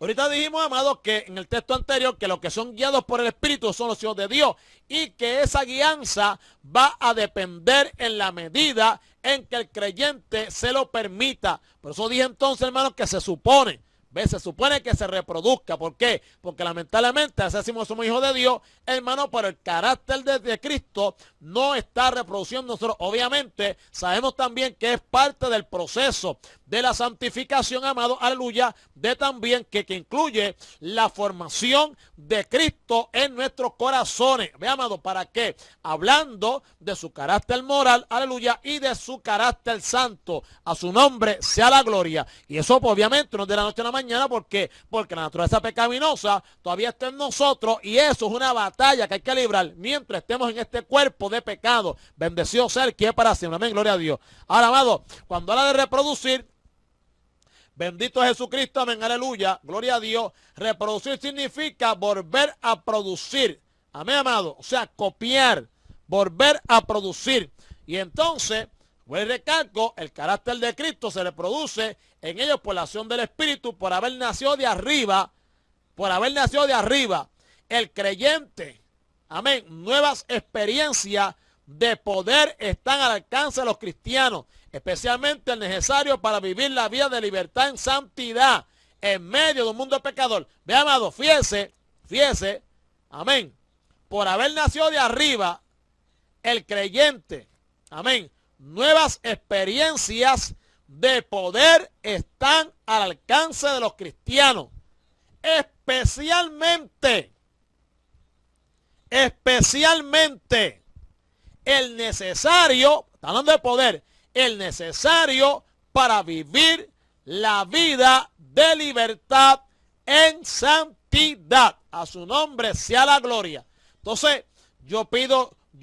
ahorita dijimos, amado, que en el texto anterior que los que son guiados por el Espíritu son los hijos de Dios y que esa guianza va a depender en la medida en que el creyente se lo permita. Por eso dije entonces, hermanos, que se supone que se reproduzca. ¿Por qué? Porque lamentablemente, así decimos, somos hijos de Dios, hermano, pero el carácter de Cristo no está reproduciendo nosotros. Obviamente, sabemos también que es parte del proceso de la santificación, amado, aleluya, de también que incluye la formación de Cristo en nuestros corazones. Ve, amado, ¿para qué? Hablando de su carácter moral, aleluya, y de su carácter santo. A su nombre sea la gloria. Y eso, pues, obviamente, no es de la noche a la mañana, porque la naturaleza pecaminosa todavía está en nosotros, y eso es una batalla que hay que librar mientras estemos en este cuerpo de pecado. Bendecido sea el que es para siempre. Amén, gloria a Dios. Ahora, amado, cuando habla de reproducir, bendito es Jesucristo, amén, aleluya, gloria a Dios. Reproducir significa volver a producir. Amén, amado. O sea, copiar, volver a producir. Y entonces, pues recalco, el carácter de Cristo se reproduce en ellos por la acción del Espíritu, por haber nacido de arriba, El creyente, amén, nuevas experiencias de poder están al alcance de los cristianos, especialmente el necesario para vivir la vida de libertad en santidad en medio de un mundo pecador. Ve, amado, fíjese, amén, por haber nacido de arriba, el creyente, amén, nuevas experiencias de poder están al alcance de los cristianos, especialmente el necesario, está hablando de poder, el necesario para vivir la vida de libertad en santidad. A su nombre sea la gloria. Entonces, yo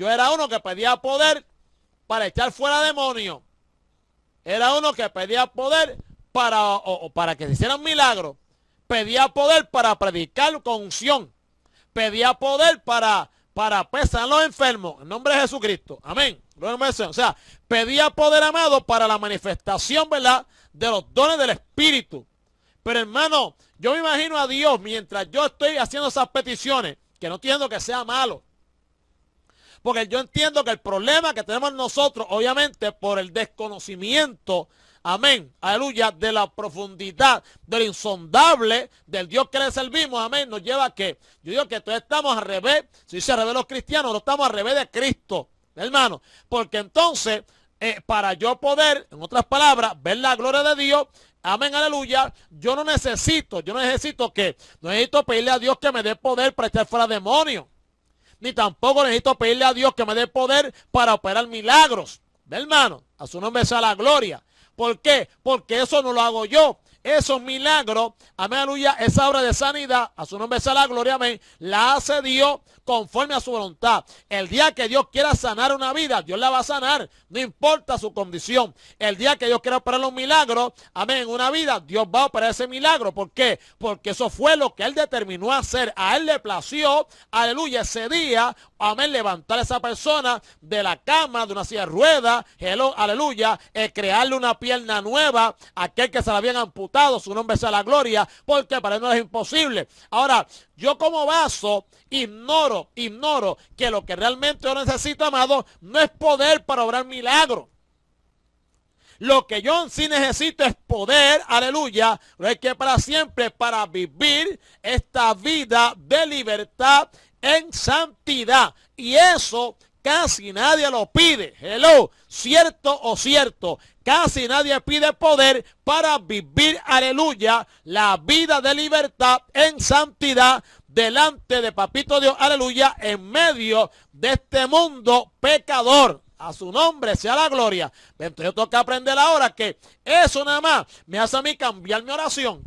era uno que pedía poder para echar fuera demonios. Era uno que pedía poder para que se hicieran milagros. Pedía poder para predicar con unción. Pedía poder para sanar a los enfermos en nombre de Jesucristo. Amén. O sea, pedía poder, amado, para la manifestación, ¿verdad?, de los dones del Espíritu. Pero, hermano, yo me imagino a Dios mientras yo estoy haciendo esas peticiones, que no entiendo que sea malo. Porque yo entiendo que el problema que tenemos nosotros, obviamente, por el desconocimiento, amén, aleluya, de la profundidad, del insondable, del Dios que le servimos, amén, nos lleva a que, yo digo que todos estamos al revés, si se al revés los cristianos, no estamos al revés de Cristo, hermano, porque entonces, para yo poder, en otras palabras, ver la gloria de Dios, amén, aleluya, yo no necesito pedirle a Dios que me dé poder para echar fuera demonios. Ni tampoco necesito pedirle a Dios que me dé poder para operar milagros. Hermano, a su nombre sea la gloria. ¿Por qué? Porque eso no lo hago yo. Esos milagros, amén, aleluya, esa obra de sanidad, a su nombre sea la gloria, amén, la hace Dios conforme a su voluntad. El día que Dios quiera sanar una vida, Dios la va a sanar, no importa su condición. El día que Dios quiera operar un milagro, amén, en una vida, Dios va a operar ese milagro. ¿Por qué? Porque eso fue lo que Él determinó hacer. A Él le plació, aleluya, ese día, amén, levantar a esa persona de la cama, de una silla de ruedas, aleluya, crearle una pierna nueva a aquel que se la habían amputado. resultados. Su nombre sea la gloria, porque para él no es imposible. Ahora, yo como vaso ignoro que lo que realmente yo necesito, amado, no es poder para obrar milagros. Lo que yo en sí necesito es poder, aleluya, lo es que para siempre, para vivir esta vida de libertad en santidad. Y eso casi nadie lo pide. Hello, cierto o cierto. Casi nadie pide poder para vivir, aleluya, la vida de libertad en santidad delante de Papito Dios, aleluya, en medio de este mundo pecador. A su nombre sea la gloria. Entonces yo tengo que aprender ahora que eso nada más me hace a mí cambiar mi oración.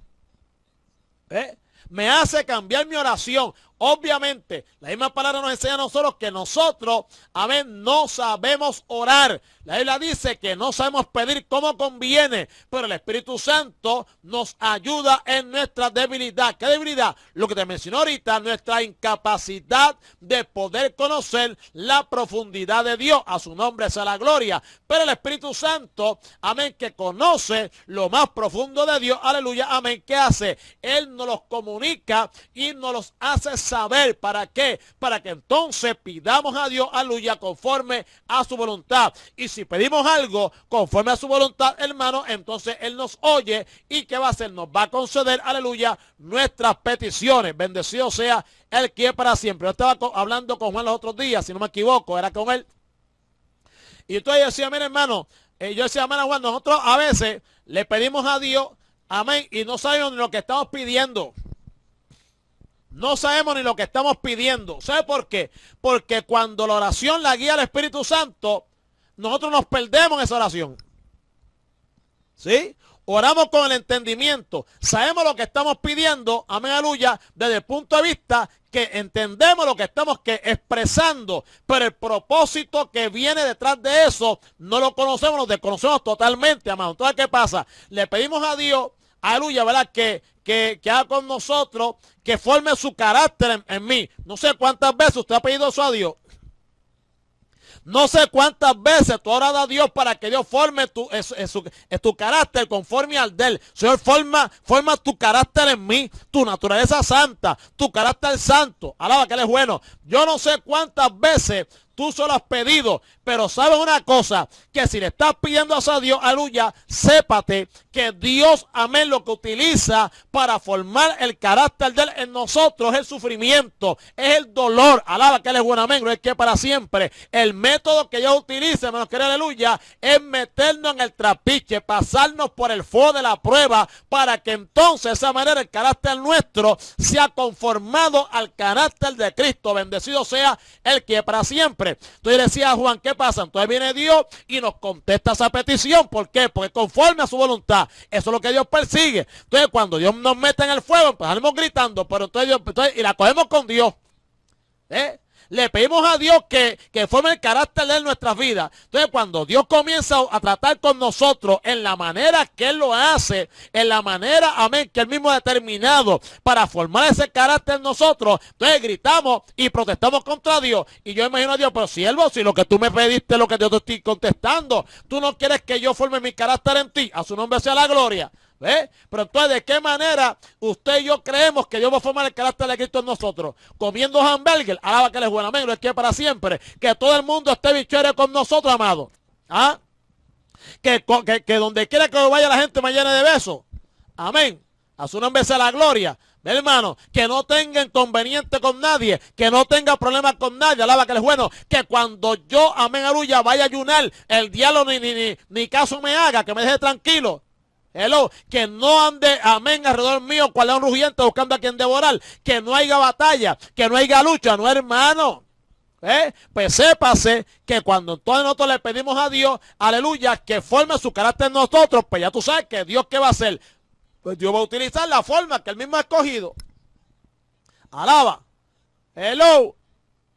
Me hace cambiar mi oración. Obviamente, la misma palabra nos enseña a nosotros que nosotros, amén, no sabemos orar. La Biblia dice que no sabemos pedir como conviene, pero el Espíritu Santo nos ayuda en nuestra debilidad. ¿Qué debilidad? Lo que te mencioné ahorita, nuestra incapacidad de poder conocer la profundidad de Dios. A su nombre sea la gloria. Pero el Espíritu Santo, amén, que conoce lo más profundo de Dios, aleluya, amén, ¿qué hace? Él nos los comunica y nos los hace saber. ¿Para qué? Para que entonces pidamos a Dios, aleluya, conforme a su voluntad. Y si pedimos algo conforme a su voluntad, hermano, entonces Él nos oye. ¿Y qué va a hacer? Nos va a conceder, aleluya, nuestras peticiones. Bendecido sea el que es para siempre. Yo estaba hablando con Juan los otros días, si no me equivoco, era con él. Y entonces yo decía, mira, hermano, yo decía, hermano Juan, nosotros a veces le pedimos a Dios, amén, y no sabemos ni lo que estamos pidiendo. No sabemos ni lo que estamos pidiendo. ¿Sabe por qué? Porque cuando la oración la guía al Espíritu Santo, nosotros nos perdemos en esa oración. ¿Sí? Oramos con el entendimiento. Sabemos lo que estamos pidiendo, amén, aleluya, desde el punto de vista que entendemos lo que estamos expresando, pero el propósito que viene detrás de eso no lo conocemos, lo desconocemos totalmente, amado. Entonces, ¿qué pasa? Le pedimos a Dios, aleluya, ¿verdad? Que haga con nosotros, que forme su carácter en mí. No sé cuántas veces usted ha pedido eso a Dios. No sé cuántas veces tú oras a Dios para que Dios forme tu carácter conforme al de Él. Señor, forma tu carácter en mí, tu naturaleza santa, tu carácter santo. Alaba que Él es bueno. Yo no sé cuántas veces tú solo has pedido, pero sabes una cosa, que si le estás pidiendo a Dios, aleluya, sépate que Dios, amén, lo que utiliza para formar el carácter de Él en nosotros es el sufrimiento, es el dolor. Alaba que Él es bueno, amén, es que para siempre. El método que Dios utiliza, hermanos, que aleluya, es meternos en el trapiche, pasarnos por el fuego de la prueba, para que entonces de esa manera el carácter nuestro sea conformado al carácter de Cristo. Bendecido sea el que para siempre. Entonces decía a Juan, ¿qué pasa? Entonces viene Dios y nos contesta esa petición. ¿Por qué? Porque conforme a su voluntad. Eso es lo que Dios persigue. Entonces cuando Dios nos mete en el fuego, empezamos gritando, pero entonces y la cogemos con Dios. Le pedimos a Dios que forme el carácter de nuestras vidas. Entonces cuando Dios comienza a tratar con nosotros en la manera que Él lo hace, en la manera, amén, que Él mismo ha determinado para formar ese carácter en nosotros, entonces gritamos y protestamos contra Dios. Y yo imagino a Dios, pero siervo, si lo que tú me pediste es lo que yo te estoy contestando, tú no quieres que yo forme mi carácter en ti, a su nombre sea la gloria. Pero entonces, ¿de qué manera usted y yo creemos que Dios va a formar el carácter de Cristo en nosotros? Comiendo hamburger, alaba que Él es bueno, amén, lo es que para siempre. Que todo el mundo esté bichuere con nosotros, amado. ¿Ah? Que donde quiera que vaya la gente me llene de besos. Amén. A su nombre sea la gloria. ¿Ve, hermano? Que no tenga inconveniente con nadie, que no tenga problemas con nadie, alaba que Él es bueno, que cuando yo, amén, aleluya, vaya a ayunar, el diablo ni caso me haga, que me deje tranquilo. Hello, que no ande, amén, alrededor mío cual león rugiente buscando a quien devorar, que no haya batalla, que no haya lucha, no, hermano. Pues sépase que cuando entonces nosotros le pedimos a Dios, aleluya, que forme su carácter en nosotros, pues ya tú sabes que Dios, ¿qué va a hacer? Pues Dios va a utilizar la forma que Él mismo ha escogido. Alaba. Hello.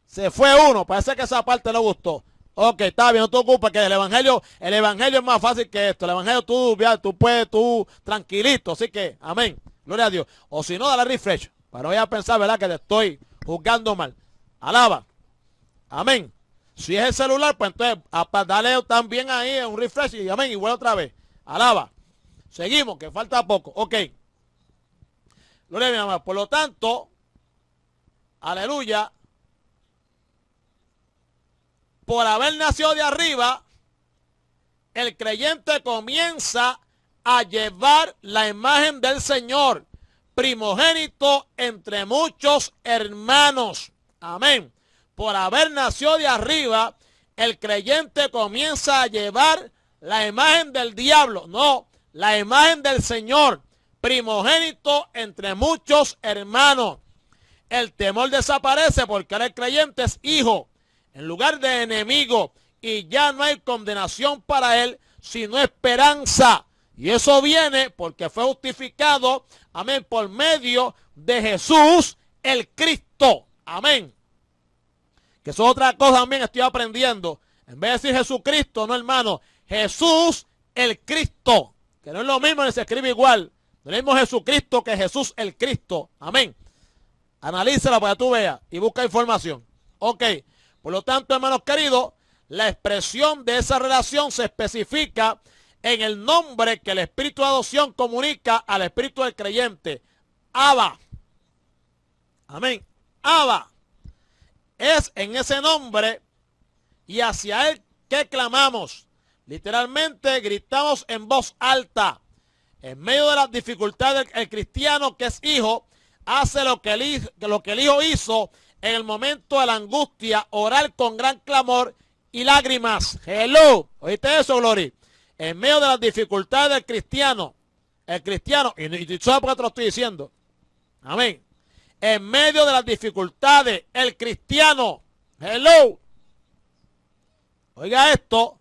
Se fue uno, parece que esa parte no gustó. Ok, está bien, no te ocupes, que el evangelio es más fácil que esto. El evangelio tú puedes, tranquilito. Así que, amén. Gloria a Dios. O si no, dale refresh. Para no vaya a pensar, ¿verdad? Que te estoy juzgando mal. Alaba. Amén. Si es el celular, pues entonces, dale también ahí un refresh y amén, igual otra vez. Alaba. Seguimos, que falta poco. Ok. Gloria a mi amado. Por lo tanto, aleluya, por haber nacido de arriba, el creyente comienza a llevar la imagen del Señor, primogénito entre muchos hermanos. Amén. Por haber nacido de arriba, el creyente comienza a llevar la imagen del diablo, no, la imagen del Señor, primogénito entre muchos hermanos. El temor desaparece porque ahora el creyente es hijo en lugar de enemigo, y ya no hay condenación para él, sino esperanza. Y eso viene porque fue justificado, amén, por medio de Jesús el Cristo. Amén. Que eso es otra cosa también estoy aprendiendo. En vez de decir Jesucristo, no, hermano, Jesús el Cristo. Que no es lo mismo ni se escribe igual. No es lo mismo Jesucristo que Jesús el Cristo. Amén. Analízala para que tú veas y busca información. Ok. Por lo tanto, hermanos queridos, la expresión de esa relación se especifica en el nombre que el Espíritu de adopción comunica al Espíritu del creyente. Abba. Amén. Abba. Es en ese nombre y hacia él que clamamos. Literalmente gritamos en voz alta. En medio de las dificultades, el cristiano que es hijo hace lo que el hijo hizo en el momento de la angustia, orar con gran clamor y lágrimas. Hello. ¿Oíste eso, Glory? En medio de las dificultades del cristiano, y sabes por qué te lo estoy diciendo. Amén. En medio de las dificultades, el cristiano, hello. Oiga esto,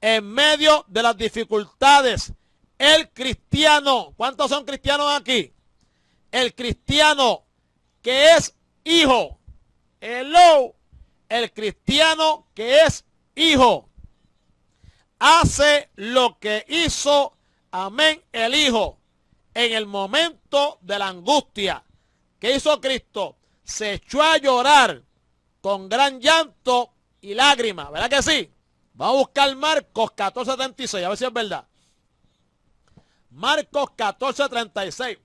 en medio de las dificultades, el cristiano, ¿cuántos son cristianos aquí? El cristiano que es hijo, hello, el cristiano que es hijo, hace lo que hizo, amén, el hijo, en el momento de la angustia. ¿Qué hizo Cristo? Se echó a llorar con gran llanto y lágrimas, ¿verdad que sí? Vamos a buscar Marcos 14:36, a ver si es verdad. Marcos 14:36.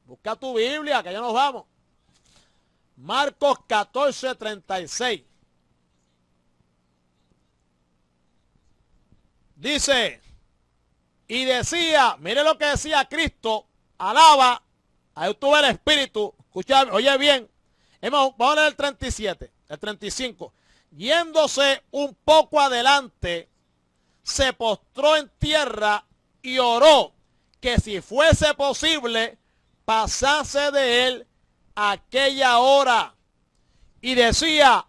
Busca tu Biblia, que ya nos vamos. Marcos 14:36. Dice, y decía, mire lo que decía Cristo, alaba, ahí tuve el Espíritu, escucha, oye bien, vamos a leer el 37, el 35. Yéndose un poco adelante, se postró en tierra y oró que si fuese posible, pasase de él aquella hora. Y decía,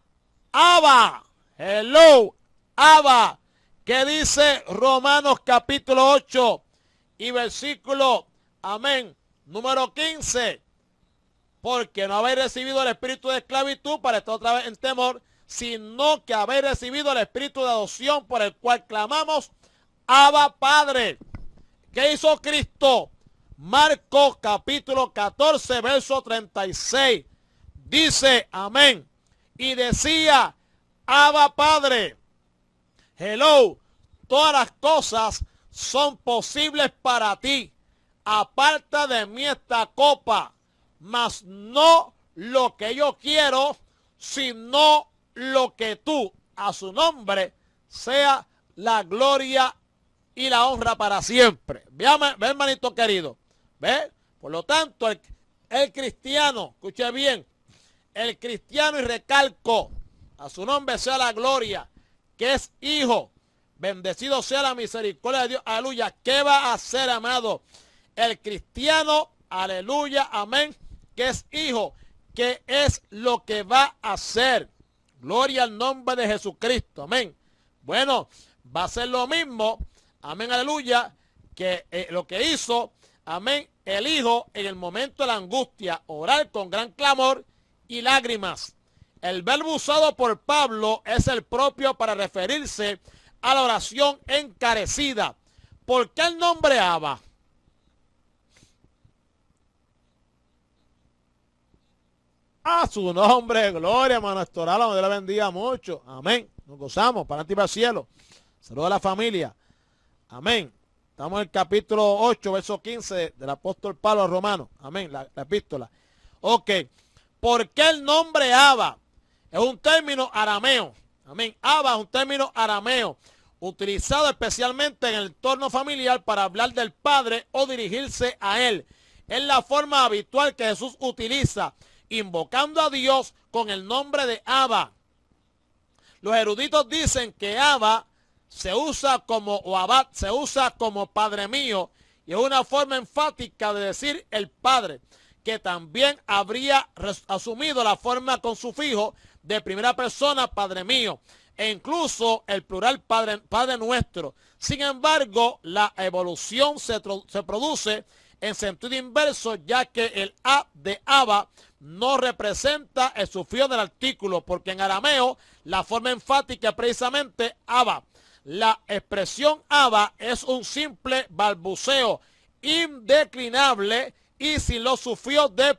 Abba, hello, Abba, que dice Romanos capítulo 8 y versículo, amén, número 15. Porque no habéis recibido el espíritu de esclavitud para estar otra vez en temor, sino que habéis recibido el espíritu de adopción por el cual clamamos, Abba Padre. ¿Qué hizo Cristo? Marcos capítulo 14, verso 36. Dice, amén. Y decía, Abba Padre. Hello, todas las cosas son posibles para ti. Aparta de mí esta copa, mas no lo que yo quiero, sino lo que tú, a su nombre, sea la gloria y la honra para siempre. Ve, hermanito querido. ¿Ve? Por lo tanto, el cristiano, escuche bien, el cristiano, y recalco, a su nombre sea la gloria, que es hijo, bendecido sea la misericordia de Dios, aleluya. ¿Qué va a hacer, amado? El cristiano, aleluya, amén, que es hijo, ¿qué es lo que va a hacer? Gloria al nombre de Jesucristo, amén. Bueno, va a ser lo mismo, amén, aleluya, que lo que hizo, amén, el hijo en el momento de la angustia, orar con gran clamor y lágrimas. El verbo usado por Pablo es el propio para referirse a la oración encarecida. ¿Por qué el nombre Abba? A su nombre, gloria, hermano Estoral, Dios le bendiga mucho. Amén. Nos gozamos para ti para el cielo. Saludos a la familia. Amén. Estamos en el capítulo 8, verso 15 del apóstol Pablo a Romanos. Amén, la epístola. Ok. ¿Por qué el nombre Abba? Es un término arameo. Amén. Abba es un término arameo, utilizado especialmente en el entorno familiar para hablar del Padre o dirigirse a Él. Es la forma habitual que Jesús utiliza, invocando a Dios con el nombre de Abba. Los eruditos dicen que Abba se usa como, o Abad se usa como Padre mío, y es una forma enfática de decir el Padre, que también habría asumido la forma con sufijo de primera persona, Padre mío, e incluso el plural Padre nuestro. Sin embargo, la evolución se produce en sentido inverso, ya que el A de Abba no representa el sufijo del artículo, porque en arameo la forma enfática es precisamente Abba. La expresión Abba es un simple balbuceo indeclinable y sin los sufijos de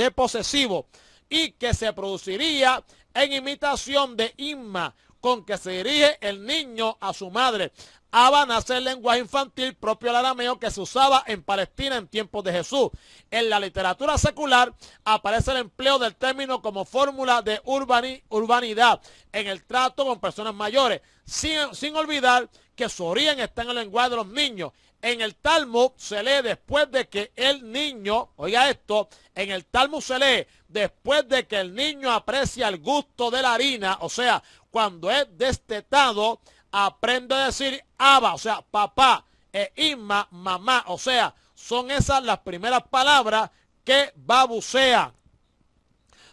posesivo, y que se produciría en imitación de Imma, con que se dirige el niño a su madre. Abba nace el lenguaje infantil propio del arameo que se usaba en Palestina en tiempos de Jesús. En la literatura secular aparece el empleo del término como fórmula de urbanidad en el trato con personas mayores, sin olvidar que su origen está en el lenguaje de los niños. En el Talmud se lee después de que el niño, oiga esto, en el Talmud se lee después de que el niño aprecia el gusto de la harina, o sea, cuando es destetado, aprende a decir Abba, o sea, papá, e Imma, mamá, o sea, son esas las primeras palabras que babucean.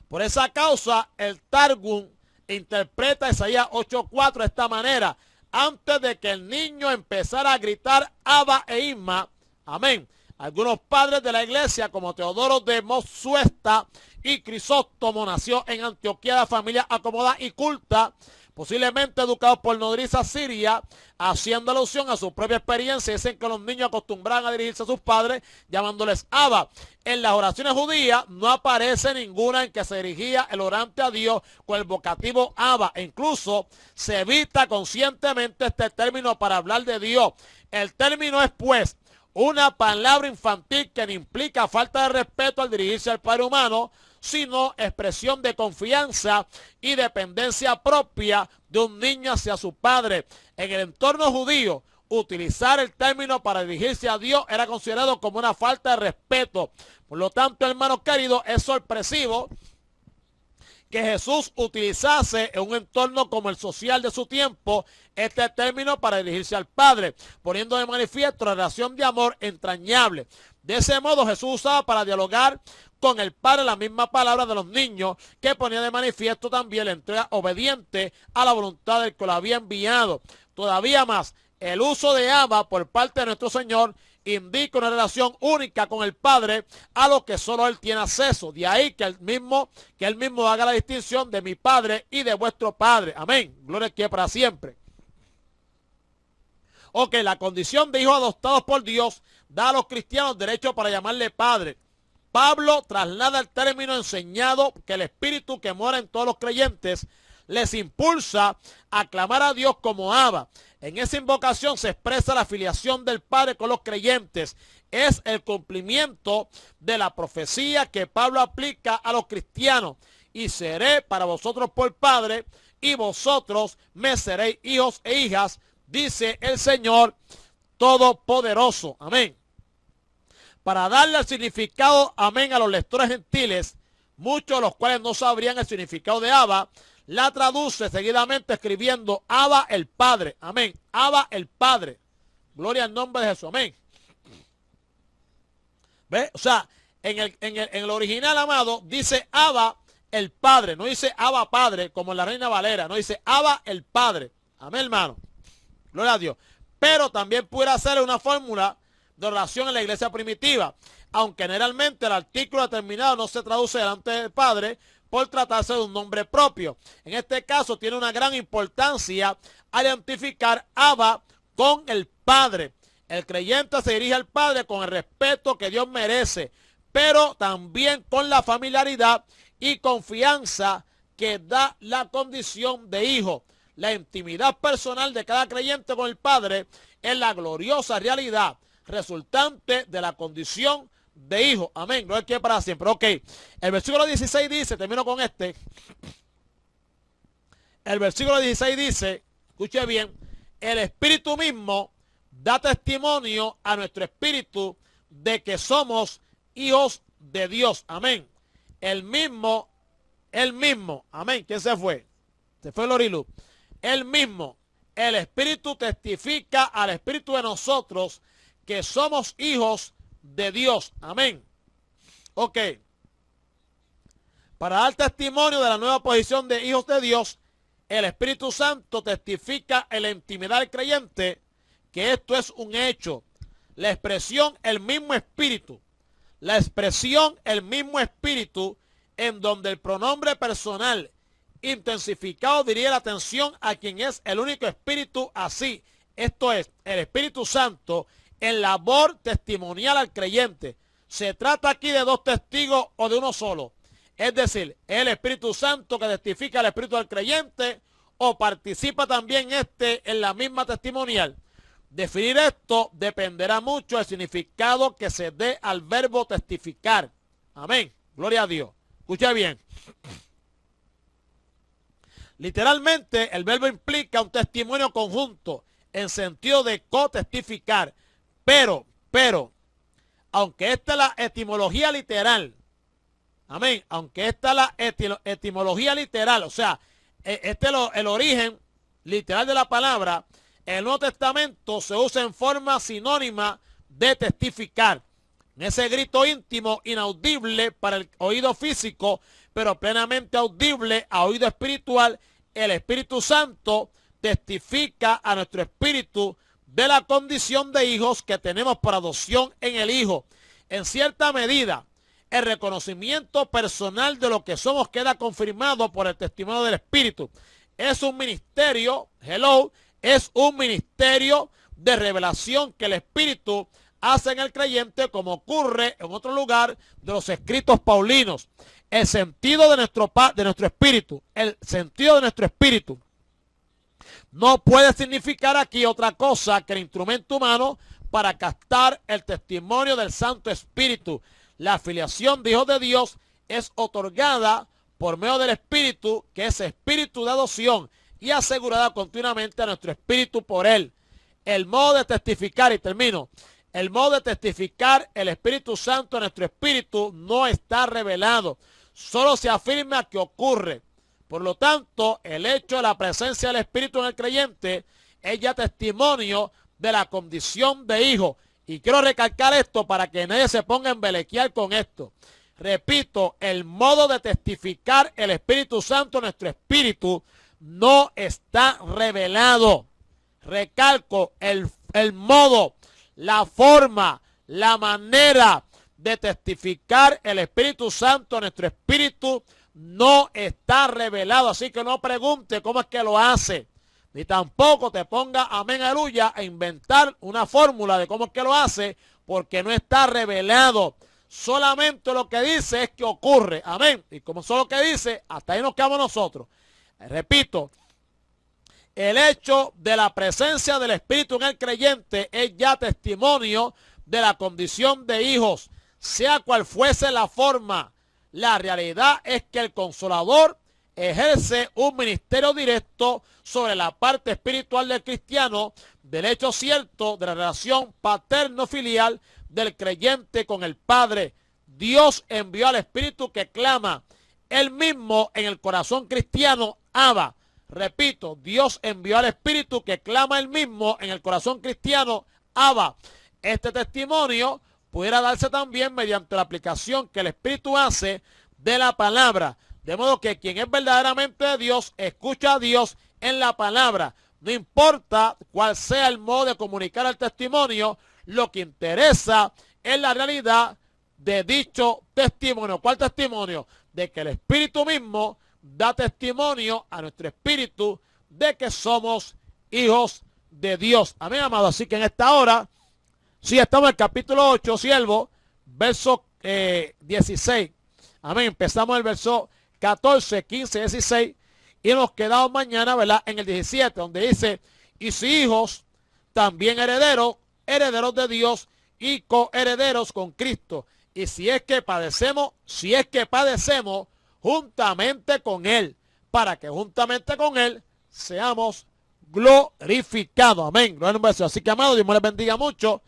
Por esa causa, el Targum interpreta Isaías 8:4 de esta manera: antes de que el niño empezara a gritar Abba e Imma, amén. Algunos padres de la iglesia, como Teodoro de Mosuesta y Crisóstomo, nació en Antioquía de familia acomodada y culta, posiblemente educados por nodriza siria, haciendo alusión a su propia experiencia. Dicen que los niños acostumbraban a dirigirse a sus padres llamándoles Abba. En las oraciones judías no aparece ninguna en que se dirigía el orante a Dios con el vocativo Abba, e incluso se evita conscientemente este término para hablar de Dios. El término es, pues, una palabra infantil que no implica falta de respeto al dirigirse al Padre humano, sino expresión de confianza y dependencia propia de un niño hacia su padre. En el entorno judío, utilizar el término para dirigirse a Dios era considerado como una falta de respeto. Por lo tanto, hermanos queridos, es sorpresivo que Jesús utilizase en un entorno como el social de su tiempo este término para dirigirse al Padre, poniendo de manifiesto la relación de amor entrañable. De ese modo, Jesús usaba para dialogar con el Padre la misma palabra de los niños, que ponía de manifiesto también la entrega obediente a la voluntad del que lo había enviado. Todavía más, el uso de Abba por parte de nuestro Señor indica una relación única con el Padre a lo que solo Él tiene acceso. De ahí que Él mismo haga la distinción de mi Padre y de vuestro Padre. Amén. Gloria a Dios para siempre. Ok, la condición de hijos adoptados por Dios da a los cristianos derecho para llamarle Padre. Pablo traslada el término enseñado que el Espíritu que mora en todos los creyentes les impulsa a clamar a Dios como Abba. En esa invocación se expresa la filiación del Padre con los creyentes. Es el cumplimiento de la profecía que Pablo aplica a los cristianos. Y seré para vosotros por Padre, y vosotros me seréis hijos e hijas, dice el Señor Todopoderoso. Amén. Para darle el significado, amén, a los lectores gentiles, muchos de los cuales no sabrían el significado de Abba, la traduce seguidamente escribiendo Abba el Padre. Amén. Abba el Padre. Gloria al nombre de Jesús. Amén. ¿Ve? O sea, en el original, amado, dice Abba el Padre. No dice Abba Padre como en la Reina Valera. No dice Abba el Padre. Amén, hermano. Gloria a Dios. Pero también pudiera ser una fórmula de oración en la iglesia primitiva, aunque generalmente el artículo determinado no se traduce delante del Padre por tratarse de un nombre propio. En este caso tiene una gran importancia al identificar Abba con el Padre. El creyente se dirige al Padre con el respeto que Dios merece, pero también con la familiaridad y confianza que da la condición de hijo. La intimidad personal de cada creyente con el Padre es la gloriosa realidad resultante de la condición de hijo. Amén. No es que para siempre. Ok. El versículo 16 dice, termino con este. El versículo 16 dice, escuche bien, el Espíritu mismo da testimonio a nuestro espíritu de que somos hijos de Dios. Amén. El mismo, amén. ¿Quién se fue? Se fue Lorilu. El mismo, el Espíritu testifica al Espíritu de nosotros que somos hijos de Dios. Amén. Ok. Para dar testimonio de la nueva posición de hijos de Dios, el Espíritu Santo testifica en la intimidad del creyente que esto es un hecho. La expresión el mismo Espíritu. La expresión el mismo Espíritu en donde el pronombre personal intensificado diría la atención a quien es el único Espíritu así. Esto es, el Espíritu Santo en labor testimonial al creyente. Se trata aquí de dos testigos o de uno solo. Es decir, el Espíritu Santo que testifica al Espíritu del creyente o participa también en la misma testimonial. Definir esto dependerá mucho del significado que se dé al verbo testificar. Amén. Gloria a Dios. Escucha bien. Literalmente, el verbo implica un testimonio conjunto en sentido de cotestificar. Pero, aunque esta es la etimología literal, amén, aunque esta es la etimología literal, o sea, este es el origen literal de la palabra, en el Nuevo Testamento se usa en forma sinónima de testificar. En ese grito íntimo, inaudible para el oído físico, pero plenamente audible a oído espiritual, el Espíritu Santo testifica a nuestro espíritu de la condición de hijos que tenemos por adopción en el Hijo. En cierta medida, el reconocimiento personal de lo que somos queda confirmado por el testimonio del Espíritu. Es un ministerio, es un ministerio de revelación que el Espíritu hace en el creyente, como ocurre en otro lugar de los escritos paulinos. El sentido de nuestro espíritu, el sentido de nuestro espíritu no puede significar aquí otra cosa que el instrumento humano para captar el testimonio del Santo Espíritu. La afiliación de hijos de Dios es otorgada por medio del Espíritu, que es espíritu de adopción, y asegurada continuamente a nuestro espíritu por él. El modo de testificar, y termino, el modo de testificar el Espíritu Santo a nuestro espíritu no está revelado. Solo se afirma que ocurre. Por lo tanto, el hecho de la presencia del Espíritu en el creyente es ya testimonio de la condición de hijo. Y quiero recalcar esto para que nadie se ponga a embelequear con esto. Repito, el modo de testificar el Espíritu Santo en nuestro espíritu no está revelado. Recalco, el modo, la forma, la manera de testificar el Espíritu Santo en nuestro espíritu no está revelado. Así que no pregunte cómo es que lo hace. Ni tampoco te ponga, amén, aleluya, a inventar una fórmula de cómo es que lo hace, porque no está revelado. Solamente lo que dice es que ocurre. Amén. Y como solo lo que dice, hasta ahí nos quedamos nosotros. Repito, el hecho de la presencia del Espíritu en el creyente es ya testimonio de la condición de hijos, sea cual fuese la forma. La realidad es que el Consolador ejerce un ministerio directo sobre la parte espiritual del cristiano, del hecho cierto de la relación paterno-filial del creyente con el Padre. Dios envió al Espíritu que clama él mismo en el corazón cristiano, Abba. Repito, Dios envió al Espíritu que clama él mismo en el corazón cristiano, Abba. Este testimonio pudiera darse también mediante la aplicación que el Espíritu hace de la palabra. De modo que quien es verdaderamente de Dios, escucha a Dios en la palabra. No importa cuál sea el modo de comunicar el testimonio, lo que interesa es la realidad de dicho testimonio. ¿Cuál testimonio? De que el Espíritu mismo da testimonio a nuestro espíritu de que somos hijos de Dios. Amén, amado. Así que en esta hora, sí, estamos en el capítulo 8, siervo, verso 16. Amén. Empezamos el verso 14, 15, 16 y nos quedamos mañana, ¿verdad?, en el 17, donde dice, y si hijos, también herederos, herederos de Dios y coherederos con Cristo. Y si es que padecemos juntamente con Él, para que juntamente con Él seamos glorificados. Amén. Así que, amados, Dios me les bendiga mucho.